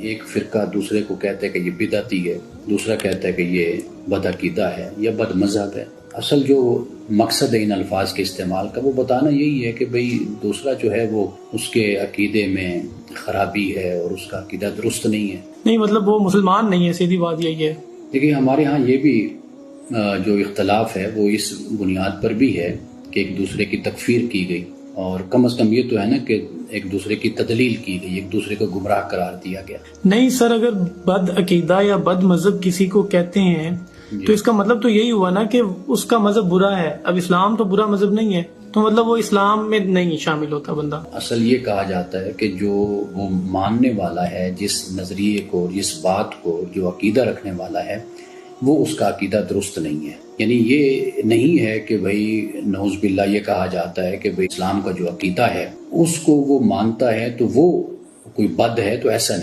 एक फिरका दूसरे को कहता है कि ये बिदअती है, दूसरा कहता है कि ये बदअकीदा है या बदमज़हब है। असल जो मकसद है इन अल्फाज के इस्तेमाल का वो बताना यही है कि भाई दूसरा जो है वो उसके अकीदे में खराबी है और उसका अकीदा दुरुस्त नहीं है। नहीं मतलब वो मुसलमान नहीं है, सीधी बात यही है। देखिए हमारे यहाँ ये भी जो इख्तलाफ है वो इस बुनियाद पर भी है कि एक दूसरे की तकफीर की गई, और कम से कम ये तो है ना कि एक दूसरे की तदलील की गई, एक दूसरे को गुमराह करार दिया गया। नहीं सर, अगर बद अकीदा या बद मजहब किसी को कहते हैं तो इसका मतलब तो यही हुआ ना कि उसका मजहब बुरा है। अब इस्लाम तो बुरा मजहब नहीं है, तो मतलब वो इस्लाम में नहीं शामिल होता बंदा। असल ये कहा जाता है कि जो वो मानने वाला है, जिस नजरिए को, जिस बात को, जो अकीदा रखने वाला है, वो उसका अकीदा दुरुस्त नहीं है। यानी ये नहीं है कि भाई नऊज़ बिल्लाह ये कहा जाता है कि भाई इस्लाम का जो अकीदा है उसको वो मानता है तो वो कोई बद है, तो ऐसा नहीं।